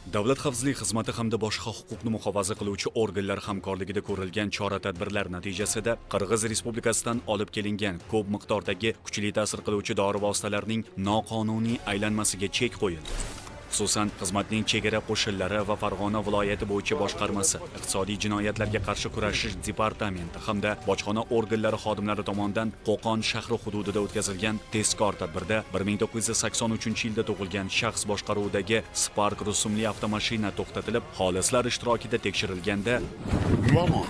Davlat xavfsizlik xizmati hamda boshqa huquqni muhofaza qiluvchi organlar hamkorligida ko'rilgan chora-tadbirlar natijasida Qirg'iz Respublikasidan olib kelingan ko'p miqdordagi kuchli ta'sir qiluvchi dori vositalarining noqonuniy aylanmasiga chek qo'yildi. Xususan, xizmatning chegara qo'shinlari va Farg'ona viloyati bo'yicha boshqarmasi, iqtisodiy jinoyatlarga qarshi kurashish departamenti hamda bojxona organlari xodimlari tomonidan Qo'qon shahri hududida o'tkazilgan tezkor tadbirda 1983-yilda tug'ilgan shaxs boshqaruvidagi Spark rusumli avtomashina to'xtatilib, xolislar ishtirokida tekshirilganda Nima bu?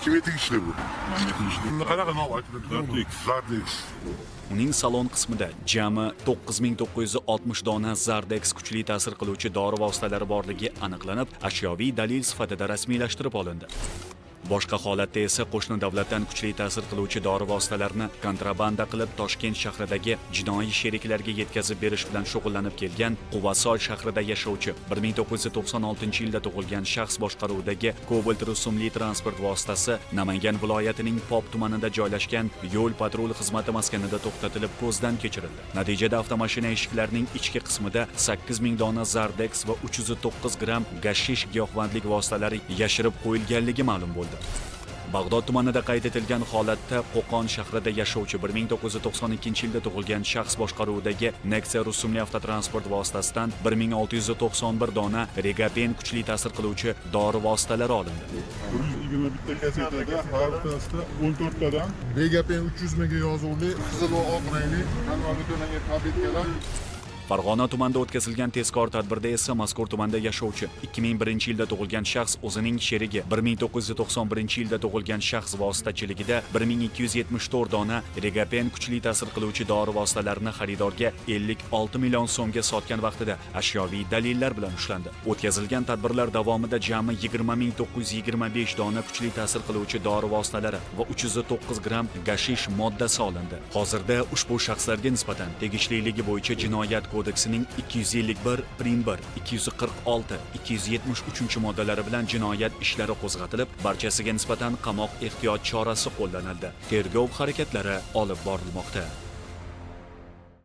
Kimga tegishli bu? Qanaqa nom aytiladi? Zardex. uning salon qismida jami 9960 dona Zardex kuchli ta'sir qiluvchi dori vositalari borligi aniqlanib, ashyoviy dalil sifatida rasmiylashtirib olindi. Boshqa holatda esa qo'shni davlatdan kuchli ta'sir qiluvchi dori vositalarini kontrabanda qilib Toshkent shahridagi jinoiy sheriklarga yetkazib berish bilan shug'ullanib kelgan Quvasoy shahrida yashovchi 1996-yilda tug'ilgan shaxs boshqaruvidagi Cobalt rusumli transport vositasi Namangan viloyatining Pop tumanida joylashgan yo'l patrul xizmati maskanida to'xtatilib ko'zdan kechirildi. Natijada avtomashina eshiklarining ichki qismida 8000 dona Zardex va 309 gramm gashish giyohvandlik vositalari yashirib qo'yilganligi ma'lum bo'ldi. Bag'dod tumanida qayd etilgan holatda Qo'qon shahrida yashovchi 1992-yilda tug'ilgan shaxs boshqaruvidagi Nexia rusumli avtotransport vositasidan 1691 dona Regapen kuchli ta'sir qiluvchi dori vositalari olindi. 121 kasetada har bittasida 14 tadan Regapen 300 mega yozuvli qizil va oq rangli konvertlarga tabletkalar. Farg'ona tumanida o'tkazilgan tezkor tadbirda esa mazkur tumanda yashovchi 2001-yilda tug'ilgan shaxs o'zining sherigi 1991-yilda tug'ilgan shaxs vositachiligida 1274 dona Regapen kuchli ta'sir qiluvchi dori vositalarini xaridorga 56 million so'mga sotgan vaqtida ashyoviy dalillar bilan ushlandi. O'tkazilgan tadbirlar davomida jami 20925 dona kuchli ta'sir qiluvchi dori vositalari va 309 gramm gashish moddasi olindi. Hozirda ushbu shaxslarga nisbatan tegishliligi bo'yicha jinoyat kodeksining 251 prim 1, 246, 273 moddalari bilan jinoyat ishlari qo'zg'atilib, barchasiga nisbatan qamoq ehtiyot chorasi qo'llanildi. Tergov harakatlari olib borilmoqda.